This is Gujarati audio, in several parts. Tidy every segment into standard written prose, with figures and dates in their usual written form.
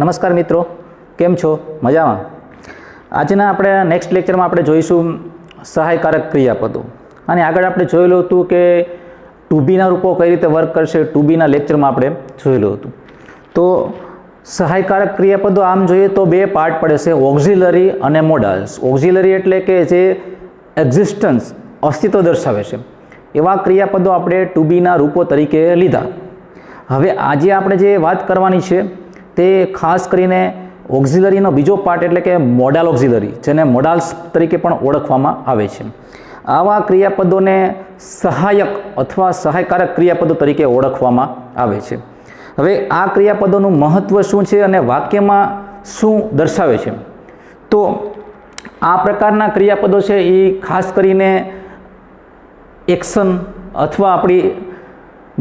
નમસ્કાર મિત્રો, કેમ છો? મજામાં? આજના આપણે નેક્સ્ટ લેક્ચરમાં આપણે જોઈશું સહાયકારક ક્રિયાપદો. અને આગળ આપણે જોયેલું હતું કે ટુ બીના રૂપો કઈ રીતે વર્ક કરશે. ટુ બીના લેક્ચરમાં આપણે જોયેલું હતું. તો સહાયકારક ક્રિયાપદો આમ જોઈએ તો બે પાર્ટ પડે છે, ઓક્ઝિલરી અને મોડાલ્સ. ઓક્ઝિલરી એટલે કે જે એક્ઝિસ્ટન્સ, અસ્તિત્વ દર્શાવે છે એવા ક્રિયાપદો આપણે ટુ બીના રૂપો તરીકે લીધા. હવે આજે આપણે જે વાત કરવાની છે તે ખાસ કરીને ઓક્ઝિલરીનો બીજો પાર્ટ એટલે કે મોડાલ ઓક્ઝિલરી, જેને મોડાલ્સ તરીકે પણ ઓળખવામાં આવે છે. આવા ક્રિયાપદોને સહાયક અથવા સહાયકારક ક્રિયાપદો તરીકે ઓળખવામાં આવે છે. હવે આ ક્રિયાપદોનું મહત્ત્વ શું છે અને વાક્યમાં શું દર્શાવે છે? તો આ પ્રકારના ક્રિયાપદો છે એ ખાસ કરીને એક્શન અથવા આપણી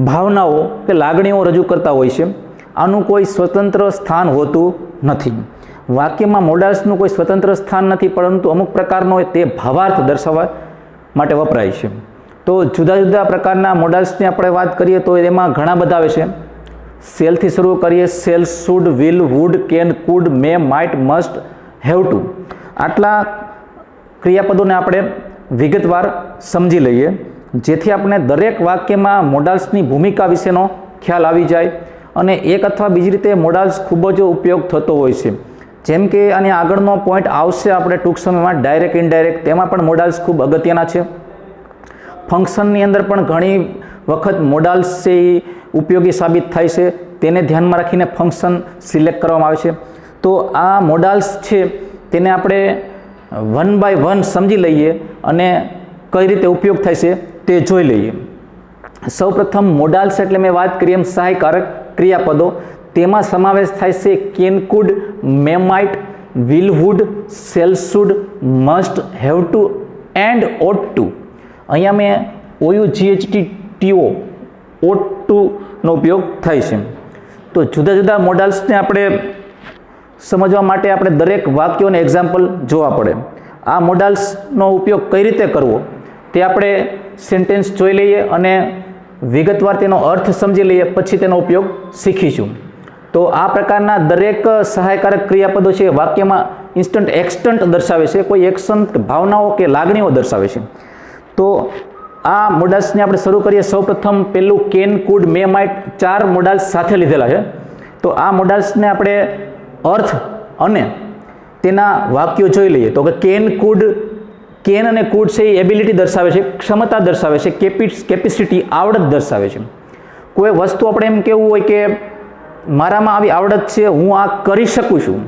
ભાવનાઓ કે લાગણીઓ રજૂ કરતા હોય છે. આનું કોઈ સ્વતંત્ર સ્થાન હોતું નથી. વાક્યમાં મોડાલ્સનું કોઈ સ્વતંત્ર સ્થાન નથી, પરંતુ અમુક પ્રકારનો તે ભાવાર્થ દર્શાવવા માટે વપરાય છે. તો જુદા જુદા પ્રકારના મોડાલ્સની આપણે વાત કરીએ તો એમાં ઘણા બધા આવે છે. સેલથી શરૂ કરીએ, shall, should, will, would, can, could, may, might, must, have to. આટલા ક્રિયાપદોને આપણે વિગતવાર સમજી લઈએ, જેથી આપણે દરેક વાક્યમાં મોડાલ્સની ભૂમિકા વિશેનો ખ્યાલ આવી જાય. અને એક અથવા બીજી રીતે મોડાલ્સ ખૂબ જ ઉપયોગ થતો હોય છે. જેમ કે આની આગળનો પોઈન્ટ આવશે આપણે ટૂંક સમયમાં, ડાયરેક્ટ ઇનડાયરેક્ટ, તેમાં પણ મોડાલ્સ ખૂબ અગત્યના છે. ફંક્શનની અંદર પણ ઘણી વખત મોડાલ્સ છે એ ઉપયોગી સાબિત થાય છે. તેને ધ્યાનમાં રાખીને ફંક્શન સિલેક્ટ કરવામાં આવે છે. તો આ મોડાલ્સ છે તેને આપણે વન બાય વન સમજી લઈએ અને કઈ રીતે ઉપયોગ થાય છે તે જોઈ લઈએ. સૌપ્રથમ મોડાલ્સ એટલે મેં વાત કરી એમ સહાયકારક ક્રિયાપદો. તેમાં સમાવેશ થાય છે can, could, may, might, will, would, shall, should, must, have to and ought to. અહીંયા મેં OUGHTTO ઓટ ટુનો ઉપયોગ થાય છે. તો જુદા જુદા મોડાલ્સને આપણે સમજવા માટે આપણે દરેક વાક્યોને એક્ઝામ્પલ જોવા પડે. આ મોડાલ્સનો ઉપયોગ કઈ રીતે કરવો તે આપણે સેન્ટેન્સ જોઈ લઈએ અને વિગતવાર તેનો અર્થ સમજી લઈએ, પછી તેનો ઉપયોગ શીખીશું. તો આ પ્રકારના દરેક સહાયકારક ક્રિયાપદો છે વાક્યમાં ઇન્સ્ટન્ટ એક્સ્ટન્ટ દર્શાવે છે, કોઈ એક્શન, ભાવનાઓ કે લાગણીઓ દર્શાવે છે. તો આ મોડાલ્સને આપણે શરૂ કરીએ. સૌપ્રથમ પહેલું કેન, કુડ, મે, માઇટ, 4 મોડાલ્સ સાથે લીધેલા છે. તો આ મોડાલ્સને આપણે અર્થ અને તેના વાક્યો જોઈ લઈએ. તો કે કેન, કુડ, કેન અને કુડ છે એ એબિલિટી દર્શાવે છે, ક્ષમતા દર્શાવે છે, કેપેસિટી, આવડત દર્શાવે છે. કોઈ વસ્તુ આપણે એમ કહેવું હોય કે મારામાં આવી આવડત છે, હું આ કરી શકું છું,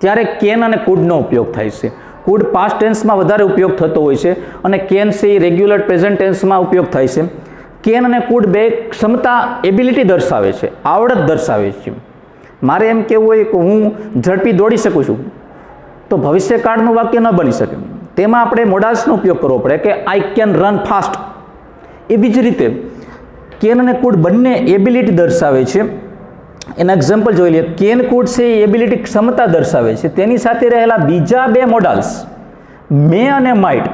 ત્યારે કેન અને કુડનો ઉપયોગ થાય છે. કુડ પાસ્ટ ટેન્સમાં વધારે ઉપયોગ થતો હોય છે અને કેન છે એ રેગ્યુલર પ્રેઝન્ટ ટેન્સમાં ઉપયોગ થાય છે. કેન અને કુડ બે ક્ષમતા, એબિલિટી દર્શાવે છે, આવડત દર્શાવે છે. મારે એમ કહેવું હોય કે હું ઝડપી દોડી શકું છું, તો ભવિષ્યકાળનું વાક્ય ન બની શકે. તેમાં આપણે મોડાલ્સનો ઉપયોગ કરવો પડે કે આઈ કેન રન ફાસ્ટ. એવી જ રીતે કેન અને કુડ બંને એબિલિટી દર્શાવે છે. એના એક્ઝામ્પલ જોઈ લઈએ. કેન, કુડ છે એ એબિલિટી, ક્ષમતા દર્શાવે છે. તેની સાથે રહેલા બીજા બે મોડાલ્સ મે અને માઇટ.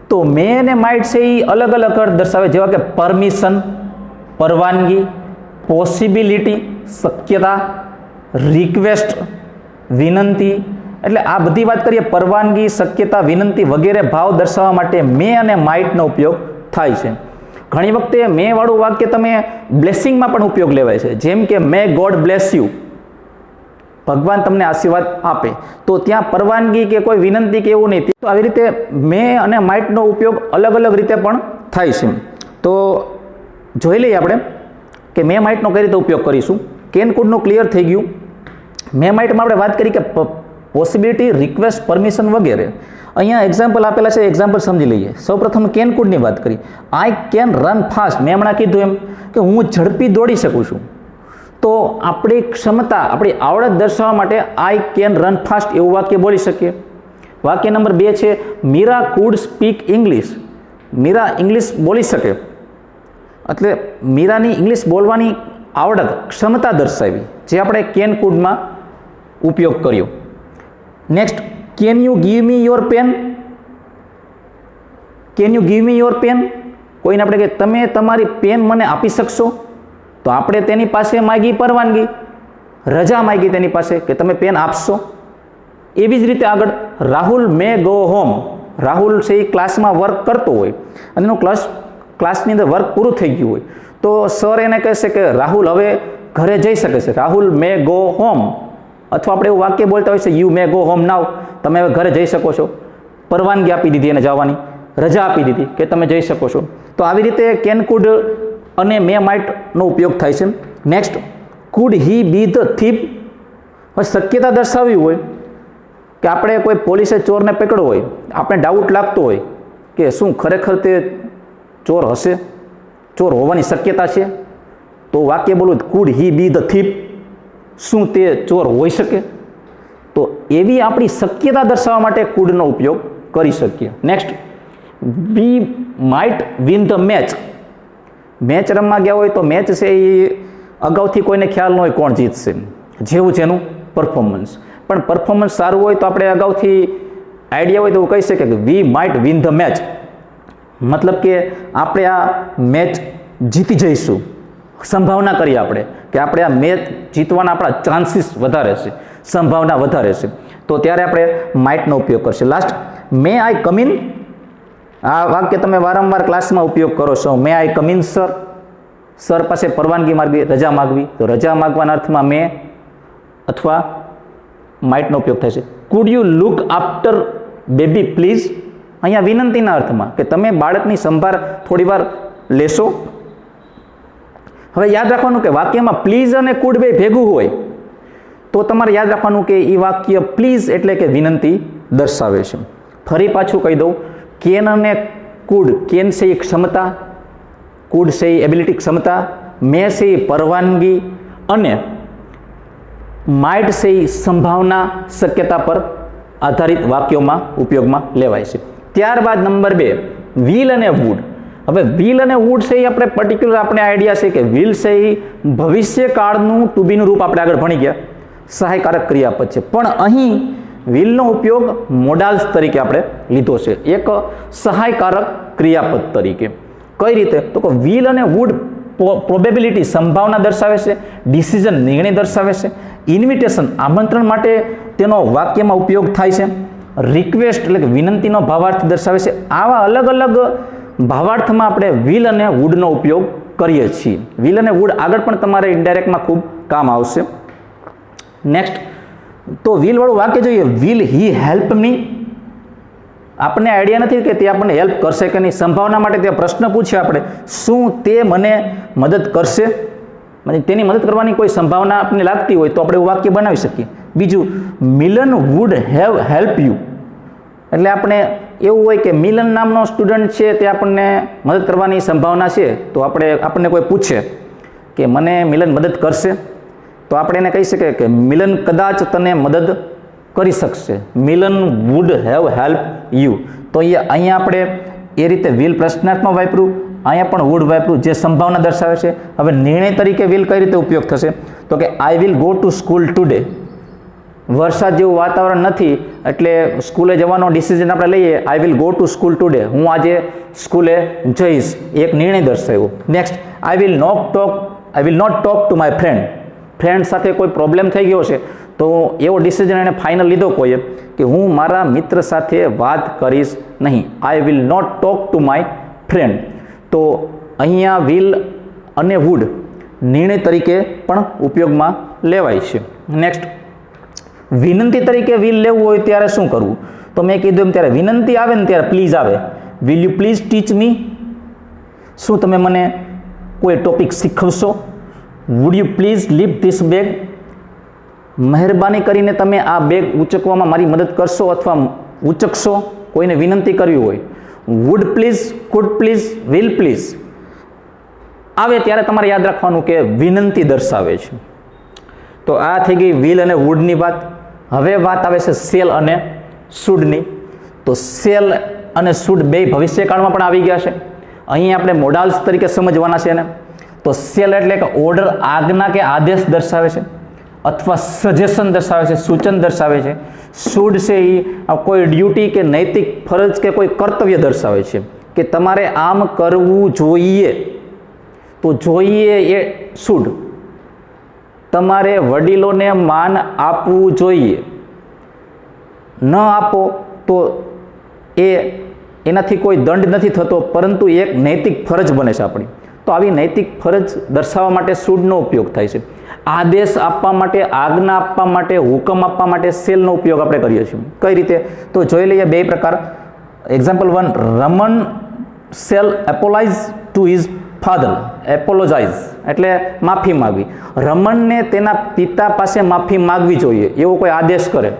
તો મે અને માઇટ છે એ અલગ અલગ અર્થ દર્શાવે, જેવા કે પરમિશન, પરવાનગી, પોસિબિલિટી, શક્યતા, રિક્વેસ્ટ, વિનંતી. એટલે આ બધી વાત કરીએ, પરવાનગી, શક્યતા, વિનંતી વગેરે ભાવ દર્શાવવા માટે મે અને માઇટનો ઉપયોગ થાય છે. ઘણી વખતે મે વાળું વાક્ય તમે બ્લેસિંગમાં પણ ઉપયોગ લેવાય છે, જેમ કે મે ગોડ બ્લેસ યુ, ભગવાન તમને આશીર્વાદ આપે. તો ત્યાં પરવાનગી કે કોઈ વિનંતી કે એવું નહીં. તો આવી રીતે મે અને માઇટનો ઉપયોગ અલગ અલગ રીતે પણ થાય છે. તો જોઈ લઈએ આપણે કે મે માઇટનો કઈ રીતે ઉપયોગ કરીશું. કેન, કુડનું ક્લિયર થઈ ગયું. મે માઇટમાં આપણે વાત કરી કે પોસિબિલિટી, રિક્વેસ્ટ, પરમિશન વગેરે. અહીંયા એક્ઝામ્પલ આપેલા છે, એક્ઝામ્પલ સમજી લઈએ. સૌપ્રથમ કેન, કુડની વાત કરી. I can run fast. મેં હમણાં કીધું એમ કે હું ઝડપી દોડી શકું છું. તો આપણી ક્ષમતા, આપણી આવડત દર્શાવવા માટે આઈ કેન રન ફાસ્ટ એવું વાક્ય બોલી શકીએ. વાક્ય નંબર 2 છે Meera could speak English. Meera English બોલી શકે, એટલે મીરાની ઇંગ્લિશ બોલવાની આવડત, ક્ષમતા દર્શાવી, જે આપણે કેન, કુડમાં ઉપયોગ કર્યો. Next, can you give me your pen. Can you give me your pen. કોઈને આપણે કે તમે તમારી પેન મને આપી શકશો, તો આપણે તેની પાસે માગી પરવાનગી. રજા માંગી તેની પાસે કે તમે પેન આપશો. એવી જ રીતે આગળ Rahul may go home. Rahul છે એ ક્લાસમાં વર્ક કરતો હોય અને એનું ક્લાસની અંદર વર્ક પૂરું થઈ ગયું હોય તો સર એને કહેશે કે રાહુલ હવે ઘરે જઈ શકે છે. Rahul may go home. અથવા આપણે એવું વાક્ય બોલતા હોય છે યુ મે ગો હોમ નાવ. તમે હવે ઘરે જઈ શકો છો. પરવાનગી આપી દીધી એને જવાની, રજા આપી દીધી કે તમે જઈ શકો છો. તો આવી રીતે કેન કુડ અને મે માઇટનો ઉપયોગ થાય છે. Next, food he B the thief. હવે શક્યતા દર્શાવવી હોય કે આપણે કોઈ પોલીસે ચોરને પકડ્યો હોય, આપણે ડાઉટ લાગતો હોય કે શું ખરેખર તે ચોર હશે, ચોર હોવાની શક્યતા છે, તો વાક્ય બોલવું food he B the thief. શું તે ચોર હોઈ શકે? તો એવી આપણી શક્યતા દર્શાવવા માટે કુડનો ઉપયોગ કરી શકીએ. Next, we might win the match. Match રમવા ગયા હોય તો મેચ છે એ અગાઉથી કોઈને ખ્યાલ ન હોય કોણ જીતશે, જેવું છે એનું પરફોર્મન્સ. પણ પરફોર્મન્સ સારું હોય તો આપણે અગાઉથી આઈડિયા હોય તો એવું કહી શકીએ કે we might win the match. મતલબ કે આપણે આ મેચ જીતી જઈશું, સંભાવના કરીએ આપણે કે આપણે આ મેચ જીતવાના આપણા ચાન્સીસ વધારે છે, સંભાવના વધારે છે, તો ત્યારે આપણે માઇટનો ઉપયોગ કરશે. Last, may I come in. આ વાક્ય તમે વારંવાર ક્લાસમાં ઉપયોગ કરો છો. May I come in sir. Sir પાસે પરવાનગી માગવી, રજા માગવી. તો રજા માગવાના અર્થમાં મે અથવા માઇટનો ઉપયોગ થાય છે. Food you look after baby please. અહીંયા વિનંતીના અર્થમાં કે તમે બાળકની સંભાળ થોડી વાર લેશો. હવે યાદ રાખવાનું કે વાક્યમાં પ્લીઝ અને કુડ બે ભેગું હોય તો તમારે યાદ રાખવાનું કે એ વાક્ય પ્લીઝ એટલે કે વિનંતી દર્શાવે છે. ફરી પાછું કહી દઉં, કેન અને કુડ. કેન છે એ ક્ષમતા, કુડ છે એ એબિલિટી ક્ષમતા, મે છે એ પરવાનગી અને માઇટ છે એ સંભાવના શક્યતા પર આધારિત વાક્યોમાં ઉપયોગમાં લેવાય છે. ત્યારબાદ નંબર 2, વિલ અને વુડ. હવે વિલ અને વુડ છે એ આપણે પર્ટિક્યુલર આપણે આઈડિયા છે કે વિલ છે એ ભવિષ્યકાળનું ટુ બીનું રૂપ આપણે આગળ ભણી ગયા, સહાયકારક ક્રિયાપદ છે. પણ અહીં વિલનો ઉપયોગ મોડાલ્સ તરીકે આપણે લીધો છે, એક સહાયકારક ક્રિયાપદ તરીકે. કઈ રીતે? તો કે વિલ અને વુડ પ્રોબેબિલિટી સંભાવના દર્શાવે છે, ડિસિઝન નિર્ણય દર્શાવે છે, ઇન્વિટેશન આમંત્રણ માટે તેનો વાક્યમાં ઉપયોગ થાય છે, રિક્વેસ્ટ એટલે કે વિનંતીનો ભાવાર્થ દર્શાવે છે. આવા અલગ અલગ ભાવાર્થમાં આપણે વિલ અને વુડનો ઉપયોગ કરીએ છીએ. વિલ અને વુડ આગળ પણ તમારે ઇનડાયરેક્ટમાં ખૂબ કામ આવશે. નેક્સ્ટ, તો વિલ વાળું વાક્ય જોઈએ, વિલ હી હેલ્પ મી. આપણને આઈડિયા નથી કે તે આપણને હેલ્પ કરશે કે નહીં. સંભાવના માટે તે પ્રશ્ન પૂછ્યો આપણે, શું તે મને મદદ કરશે? মানে તેની મદદ કરવાની કોઈ સંભાવના આપણને લાગતી હોય તો આપણે એવું વાક્ય બનાવી શકીએ. બીજું, મિલન વુડ હેવ હેલ્પ યુ. એટલે આપણે એવું હોય કે મિલન નામનો સ્ટુડન્ટ છે તે આપણને મદદ કરવાની સંભાવના છે, તો આપણને કોઈ પૂછે કે મને મિલન મદદ કરશે, તો આપણે એને કહી શકીએ કે મિલન કદાચ તને મદદ કરી શકશે. મિલન વુડ હેવ હેલ્પ યુ. તો અહીંયા આપણે એ રીતે વિલ પ્રશ્નાર્થમાં વાપર્યું, અહીંયા પણ વુડ વાપર્યું, જે સંભાવના દર્શાવે છે. હવે નિર્ણય તરીકે વિલ કઈ રીતે ઉપયોગ થશે? તો કે આઈ will go to school today. વરસાદ જેવું વાતાવરણ નથી એટલે સ્કૂલે જવાનો ડિસિઝન આપણે લઈએ, I will go to school today. હું આજે સ્કૂલે જઈશ, એક નિર્ણય દર્શાવ્યો. Next, I will not talk to my friend. Friend સાથે કોઈ પ્રોબ્લેમ થઈ ગયો છે તો એવો ડિસિઝન એને ફાઇનલ લીધો કોઈએ કે હું મારા મિત્ર સાથે વાત કરીશ નહીં. I will not talk to my friend. તો અહીંયા વિલ અને વુડ નિર્ણય તરીકે પણ ઉપયોગમાં લેવાય છે. નેક્સ્ટ, વિનંતી તરીકે વિલ લેવું હોય ત્યારે શું કરવું? તો મેં કીધું એમ ત્યારે વિનંતી આવે ને ત્યારે પ્લીઝ આવે. Will you please teach me. શું તમે મને કોઈ ટોપિક શીખવશો? Would you please lift this bag. મહેરબાની કરીને તમે આ બેગ ઉચકવામાં મારી મદદ કરશો અથવા ઉચકશો. કોઈને વિનંતી કરવી હોય, would please, could please, will please આવે ત્યારે તમારે યાદ રાખવાનું કે વિનંતી દર્શાવે છે. તો આ થઈ ગઈ વિલ અને વુડની વાત. હવે વાત આવે છે સેલ અને શુડની. તો સેલ અને શુડ બે ભવિષ્યકાળમાં પણ આવી ગયા છે. અહીં આપણે મોડાલ્સ તરીકે સમજવાના છે એને. તો સેલ એટલે કે ઓર્ડર, આજ્ઞા કે આદેશ દર્શાવે છે અથવા સજેશન દર્શાવે છે, સૂચન દર્શાવે છે. શુડ છે એ કોઈ ડ્યુટી કે નૈતિક ફરજ કે કોઈ કર્તવ્ય દર્શાવે છે કે તમારે આમ કરવું જોઈએ. તો જોઈએ એ શુડ. તમારે વડીલોને માન આપવું જોઈએ. ન આપો તો એનાથી કોઈ દંડ નથી થતો, પરંતુ એક નૈતિક ફરજ બને છે આપણી. તો આવી નૈતિક ફરજ દર્શાવવા માટે શુડનો ઉપયોગ થાય છે. આદેશ આપવા માટે, આજ્ઞા આપવા માટે, હુકમ આપવા માટે શેલનો ઉપયોગ આપણે કરીએ છીએ. કઈ રીતે? તો જોઈ લઈએ બે પ્રકાર. Example 1, Raman shall apologise to his father. Apologise એટલે માફી માગવી. રમણને તેના પિતા પાસે માફી માગવી જોઈએ, એવો કોઈ આદેશ કરે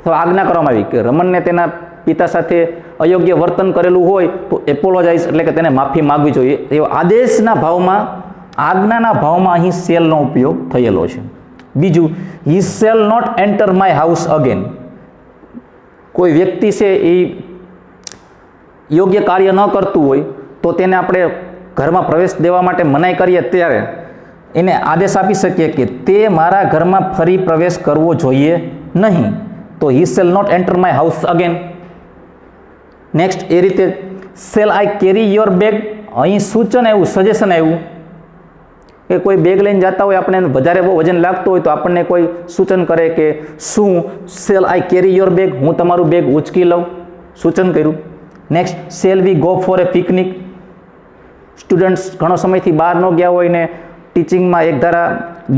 તો આજ્ઞા કરવામાં આવી કે રમણને તેના પિતા સાથે અયોગ્ય વર્તન કરેલું હોય તો એપોલોજાઇઝ એટલે કે તેને માફી માગવી જોઈએ. એવો આદેશના ભાવમાં, આજ્ઞાના ભાવમાં અહીં શેલનો ઉપયોગ થયેલો છે. બીજું, he shall not enter my house again. કોઈ વ્યક્તિ છે એ યોગ્ય કાર્ય ન કરતું હોય તો તેને આપણે ઘરમાં પ્રવેશ દેવા માટે મનાઈ કરીએ ત્યારે એને આદેશ આપી શકીએ કે તે મારા ઘરમાં ફરી પ્રવેશ કરવો જોઈએ નહીં. તો he shall not enter my house again. Next, એ રીતે shall I carry your bag. અહીં સૂચન આવ્યું, સજેશન આવ્યું કે કોઈ બેગ લઈને જતા હોય, આપણે વધારે બહુ વજન લાગતું હોય તો આપણને કોઈ સૂચન કરે કે શું shell I carry your bag, હું તમારું બેગ ઉચકી લઉં, સૂચન કર્યું. Next, shall we go for A picnic. Students ઘણો સમયથી બહાર ન ગયા હોય ને ટીચિંગમાં એક ધારા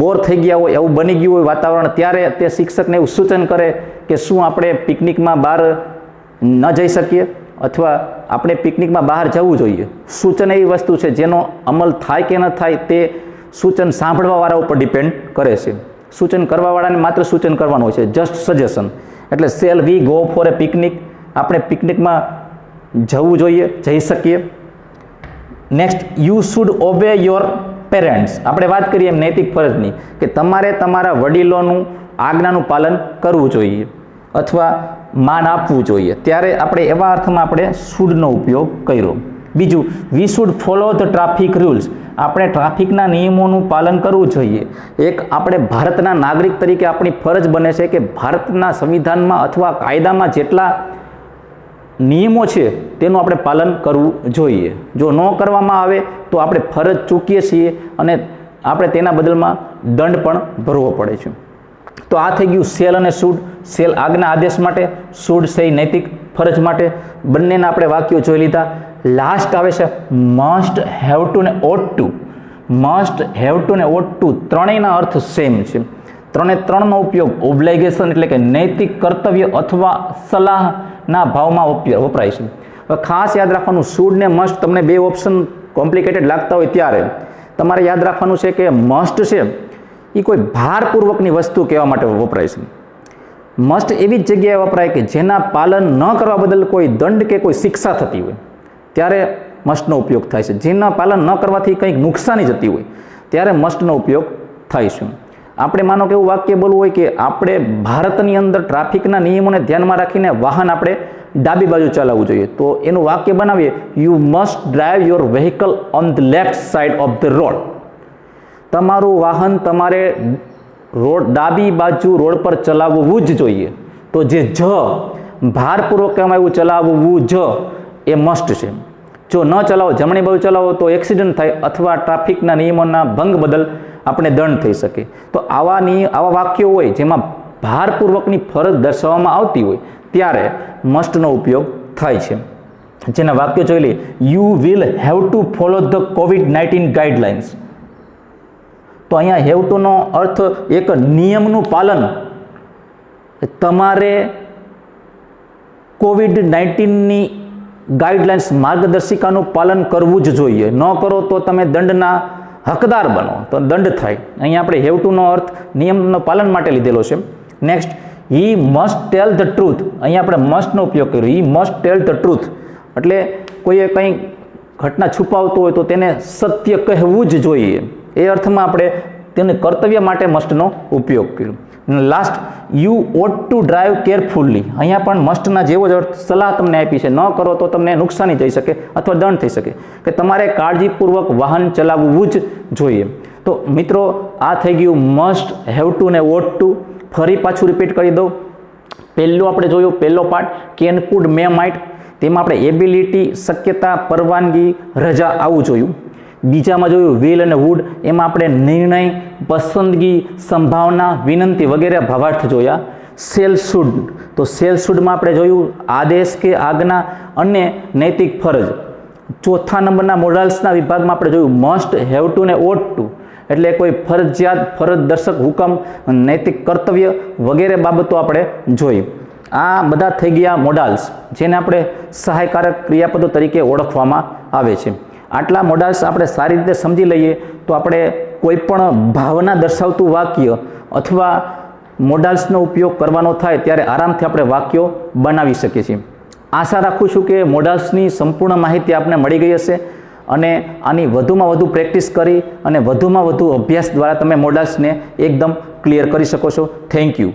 બોર થઈ ગયા હોય, એવું બની ગયું હોય વાતાવરણ, ત્યારે તે શિક્ષકને એવું સૂચન કરે કે શું આપણે પિકનિકમાં બહાર ન જઈ શકીએ અથવા આપણે પિકનિકમાં બહાર જવું જોઈએ. સૂચન એવી વસ્તુ છે જેનો અમલ થાય કે ન થાય તે સૂચન સાંભળવાવાળા ઉપર ડિપેન્ડ કરે છે. સૂચન કરવાવાળાને માત્ર સૂચન કરવાનું હોય છે, જસ્ટ સજેશન. એટલે shall we go for A picnic, આપણે પિકનિકમાં જવું જોઈએ, જઈ શકીએ. Next, you should obey your parents. આપણે વાત કરીએ એમ નૈતિક ફરજની કે તમારે તમારા વડીલોનું આજ્ઞાનું પાલન કરવું જોઈએ અથવા માન આપવું જોઈએ, ત્યારે આપણે એવા અર્થમાં આપણે શુડનો ઉપયોગ કર્યો. બીજું, we should follow the traffic rules. આપણે ટ્રાફિકના નિયમોનું પાલન કરવું જોઈએ. એક આપણે ભારતના નાગરિક તરીકે આપણી ફરજ બને છે કે ભારતના સંવિધાનમાં અથવા કાયદામાં જેટલા નિયમો છે તેનું આપણે પાલન કરવું જોઈએ. જો ન કરવામાં આવે તો આપણે ફરજ ચૂકીએ છીએ અને આપણે તેના બદલમાં દંડ પણ ભરવો પડે છે. તો આ થઈ ગયું શેલ અને શુડ. શેલ આજ્ઞા આદેશ માટે, શુડ છે નૈતિક ફરજ માટે. બંનેના આપણે વાક્યો જોઈ લીધા. લાસ્ટ આવે છે મસ્ટ, હેવ ટુ ને ઓટ ટુ. મસ્ટ, હેવ ટુ ને ઓટ ટુ ત્રણેયના અર્થ સેમ છે. ત્રણનો ઉપયોગ ઓબ્લાઇગેશન એટલે કે નૈતિક કર્તવ્ય અથવા સલાહના ભાવમાં વપરાય છે. હવે ખાસ યાદ રાખવાનું, શુડ ને મસ્ટ તમને બે ઓપ્શન કોમ્પ્લિકેટેડ લાગતા હોય ત્યારે તમારે યાદ રાખવાનું છે કે મસ્ટ છે એ કોઈ ભારપૂર્વકની વસ્તુ કહેવા માટે વપરાય છે. મસ્ટ એવી જ જગ્યાએ વપરાય કે જેના પાલન ન કરવા બદલ કોઈ દંડ કે કોઈ શિક્ષા થતી હોય ત્યારે મસ્ટનો ઉપયોગ થાય છે. જેના પાલન ન કરવાથી કંઈક નુકસાની જતી હોય ત્યારે મસ્ટનો ઉપયોગ થાય છે. આપણે માનો કે એવું વાક્ય બોલવું હોય કે આપણે ભારતની અંદર ટ્રાફિકના નિયમોને ધ્યાનમાં રાખીને વાહન આપણે ડાબી બાજુ ચલાવવું જોઈએ, તો એનું વાક્ય બનાવીએ, you must drive your vehicle on the left side of the road. તમારું વાહન તમારે ડાબી બાજુ રોડ પર ચલાવવું જ જોઈએ. તો જે ભારપૂર્વક કહેવામાં આવ્યું ચલાવવું એ મસ્ટ છે. જો ન ચલાવો, જમણી બાજુ ચલાવો તો એક્સિડન્ટ થાય અથવા ટ્રાફિકના નિયમોના ભંગ બદલ આપણે દંડ થઈ શકે. તો આવા વાક્યો હોય જેમાં ભારપૂર્વકની ફરજ દર્શાવવામાં આવતી હોય ત્યારે મસ્ટનો ઉપયોગ થાય છે. જેના વાક્યો જોઈ લઈએ. You will have to follow the COVID-19 guidelines. તો અહીંયા હેવ ટુનો અર્થ એક નિયમનું પાલન. તમારે COVID-19ની ગાઈડલાઇન્સ, માર્ગદર્શિકાનું પાલન કરવું જ જોઈએ. ન કરો તો તમે દંડના હકદાર બનો, તો દંડ થાય. અહીંયા આપણે હેવ ટુનો અર્થ નિયમનો પાલન માટે લીધેલો છે. Next, he must tell the truth. અહીંયા આપણે મસ્ટનો ઉપયોગ કર્યો. He must tell the truth એટલે કોઈએ કંઈ ઘટના છુપાવતો હોય તો તેને સત્ય કહેવું જ જોઈએ. એ અર્થમાં આપણે તેને કર્તવ્ય માટે મસ્ટનો ઉપયોગ કર્યો. Last, you ought to drive carefully. અહીંયા પણ મસ્ટના જેવો જ અર્થ સલાહ તમને આપી છે. ન કરો તો તમને નુકસાની થઈ શકે અથવા દંડ થઈ શકે, કે તમારે કાળજીપૂર્વક વાહન ચલાવવું જ જોઈએ. તો મિત્રો, આ થઈ ગયું મસ્ટ, હેવ ટુ ને ઓટ ટુ. ફરી પાછું રિપીટ કરી દઉં. પહેલું આપણે જોયું, પહેલો part can, could, may, might. તેમાં આપણે એબિલિટી, શક્યતા, પરવાનગી, રજા આવું જોયું. બીજામાં જોયું વિલ અને વુડ, એમાં આપણે નિર્ણય, પસંદગી, સંભાવના, વિનંતી વગેરે ભાવાર્થ જોયા. શેલ શુડ, તો શેલ શુડમાં આપણે જોયું આદેશ કે આજ્ઞા અને નૈતિક ફરજ. ચોથા નંબરના મોડલ્સના વિભાગમાં આપણે જોયું મસ્ટ, હેવ ટુ ને ઓટ ટુ, એટલે કોઈ ફરજિયાત, ફરજ દર્શક હુકમ, નૈતિક કર્તવ્ય વગેરે બાબતો આપણે જોઈ. આ બધા થઈ ગયા મોડાલ્સ, જેને આપણે સહાયકારક ક્રિયાપદો તરીકે ઓળખવામાં આવે છે. આટલા મોડાલ્સ આપણે સારી રીતે સમજી લઈએ તો આપણે કોઈ પણ ભાવના દર્શાવતું વાક્ય અથવા મોડાલ્સનો ઉપયોગ કરવાનો થાય ત્યારે આરામથી આપણે વાક્યો બનાવી શકીએ છીએ. આશા રાખું છું કે મોડાલ્સની સંપૂર્ણ માહિતી આપને મળી ગઈ હશે અને આની વધુમાં વધુ પ્રેક્ટિસ કરી અને વધુમાં વધુ અભ્યાસ દ્વારા તમે મોડાલ્સને એકદમ ક્લિયર કરી શકો છો. Thank you.